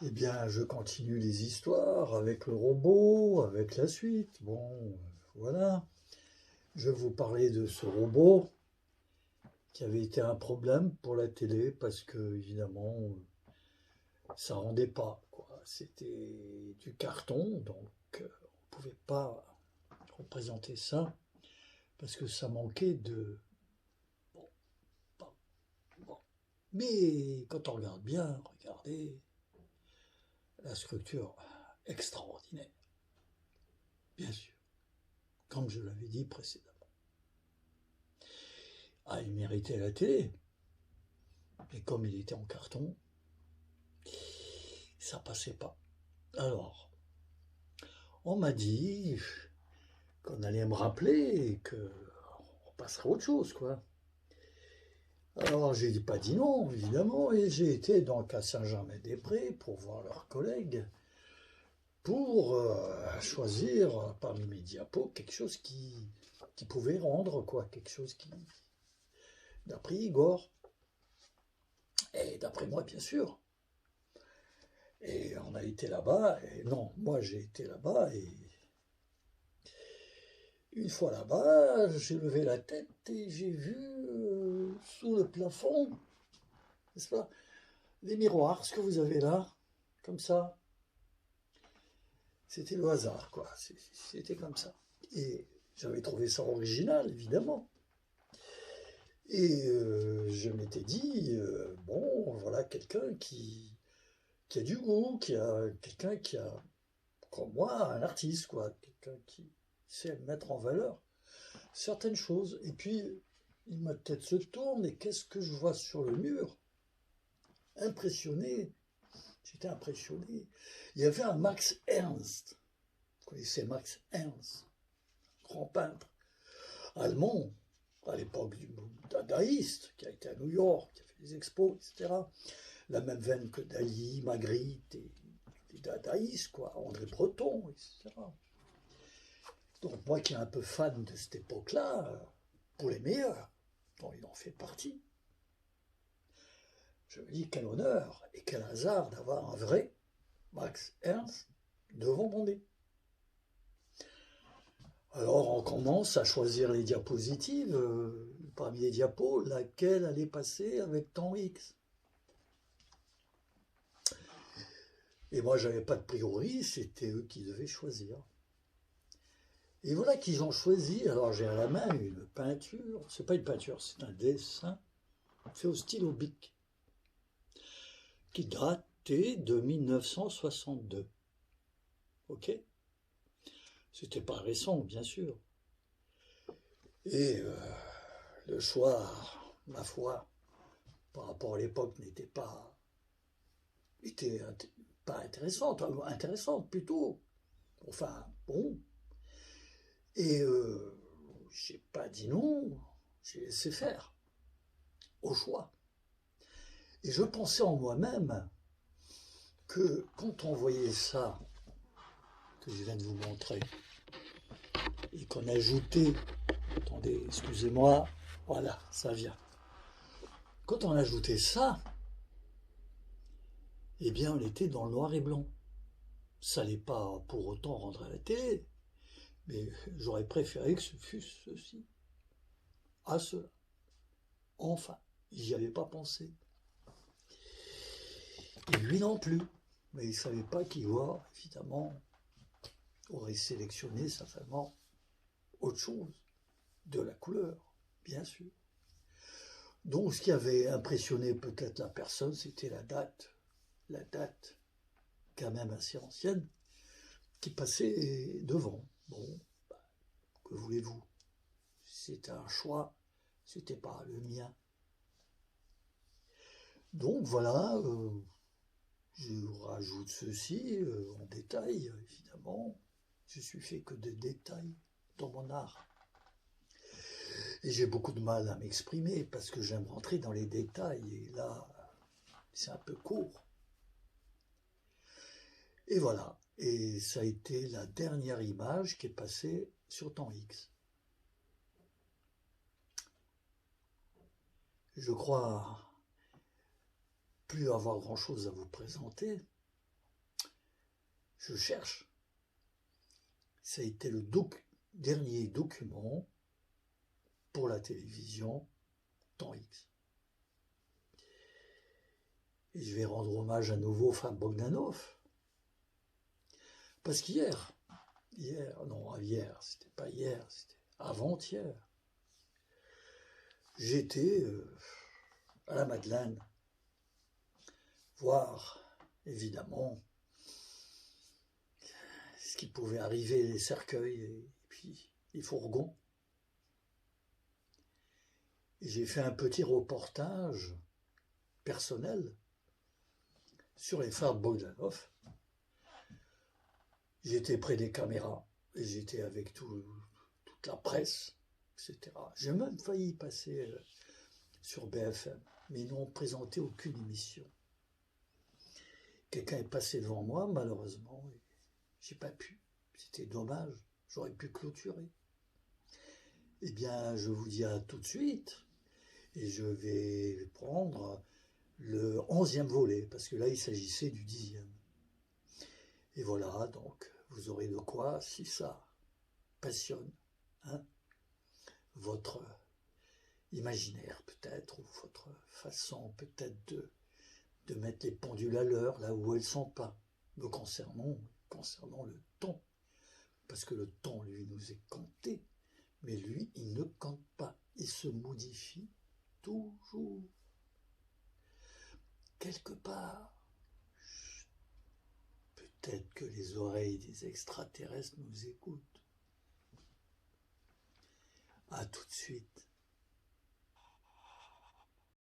Eh bien, je continue les histoires avec le robot, avec la suite. Bon, voilà. Je vais vous parler de ce robot qui avait été un problème pour la télé parce que, évidemment, ça rendait pas, quoi. C'était du carton, donc on pouvait pas représenter ça parce que ça manquait de. Bon, pas- bon. Mais quand on regarde bien, regardez la structure extraordinaire, bien sûr, comme je l'avais dit précédemment. Ah, il méritait la télé. Et comme il était en carton, ça passait pas. Alors, on m'a dit qu'on allait me rappeler et qu'on passerait à autre chose, quoi. Alors, j'ai pas dit non, évidemment, et j'ai été donc à Saint-Germain-des-Prés pour voir leurs collègues, pour choisir parmi mes diapos quelque chose qui pouvait rendre, quoi, quelque chose qui, d'après Igor, et d'après moi, bien sûr. Et on a été là-bas, et non, moi j'ai été là-bas, et une fois là-bas, j'ai levé la tête et j'ai vu sous le plafond, n'est-ce pas, des miroirs, ce que vous avez là, comme ça. C'était le hasard, quoi. C'était comme ça. Et j'avais trouvé ça original, évidemment. Et je m'étais dit, bon, voilà quelqu'un qui a du goût, quelqu'un qui a, comme moi, un artiste, quoi. Quelqu'un qui sait mettre en valeur certaines choses. Et puis, ma tête se tourne et qu'est-ce que je vois sur le mur? Impressionné. J'étais impressionné. Il y avait un Max Ernst. Vous connaissez Max Ernst, grand peintre allemand, à l'époque du dadaïste, qui a été à New York, qui a fait des expos, etc. La même veine que Dali, Magritte et les dadaïstes, quoi, André Breton, etc. Donc moi qui est un peu fan de cette époque-là, pour les meilleurs, dont il en fait partie, je me dis quel honneur et quel hasard d'avoir un vrai Max Ernst devant mon nez. Alors on commence à choisir les diapositives, parmi les diapos, laquelle allait passer avec temps X. Et moi j'avais pas de priori, c'était eux qui devaient choisir. Et voilà qu'ils ont choisi, alors j'ai à la main une peinture, c'est pas une peinture, c'est un dessin fait au stylo bic, qui datait de 1962. Ok? C'était pas récent, bien sûr. Et le choix, ma foi, par rapport à l'époque, n'était pas, était pas intéressante, intéressante plutôt. Enfin, bon. Et j'ai pas dit non, j'ai laissé faire, au choix. Et je pensais en moi-même que quand on voyait ça, que je viens de vous montrer, et qu'on ajoutait, attendez, excusez-moi, voilà, ça vient. Quand on ajoutait ça, eh bien on était dans le noir et blanc. Ça n'allait pas pour autant rendre à la télé, mais j'aurais préféré que ce fût ceci, à cela. Enfin, j'y avais pas pensé. Et lui non plus. Mais il ne savait pas qu'Igor, évidemment, aurait sélectionné certainement autre chose, de la couleur, bien sûr. Donc ce qui avait impressionné peut-être la personne, c'était la date quand même assez ancienne, qui passait devant. Bon, bah, que voulez-vous? C'était un choix, c'était pas le mien. Donc voilà, je rajoute ceci en détail, évidemment. Je suis fait que de détails dans mon art. Et j'ai beaucoup de mal à m'exprimer parce que j'aime rentrer dans les détails et là, c'est un peu court. Et voilà. Et ça a été la dernière image qui est passée sur temps X. Je crois plus avoir grand-chose à vous présenter. Je cherche. Ça a été le dernier document pour la télévision, temps X. Et je vais rendre hommage à nouveau à Bogdanov. Parce qu'hier, c'était pas hier, c'était avant-hier, j'étais à la Madeleine, voir, évidemment, ce qui pouvait arriver, les cercueils et puis les fourgons. Et j'ai fait un petit reportage personnel sur les frères Bogdanov. J'étais près des caméras et j'étais avec toute la presse, etc. J'ai même failli passer sur BFM, mais ils n'ont présenté aucune émission. Quelqu'un est passé devant moi, malheureusement, et j'ai pas pu. C'était dommage, j'aurais pu clôturer. Eh bien, je vous dis à tout de suite, et je vais prendre le 11e volet, parce que là, il s'agissait du 10e. Et voilà, donc, vous aurez de quoi, si ça passionne, hein, votre imaginaire peut-être, ou votre façon peut-être de mettre les pendules à l'heure, là où elles ne sont pas, me concernant le temps. Parce que le temps, lui, nous est compté, mais lui, il ne compte pas, il se modifie toujours. Quelque part, peut-être que les oreilles des extraterrestres nous écoutent. À tout de suite.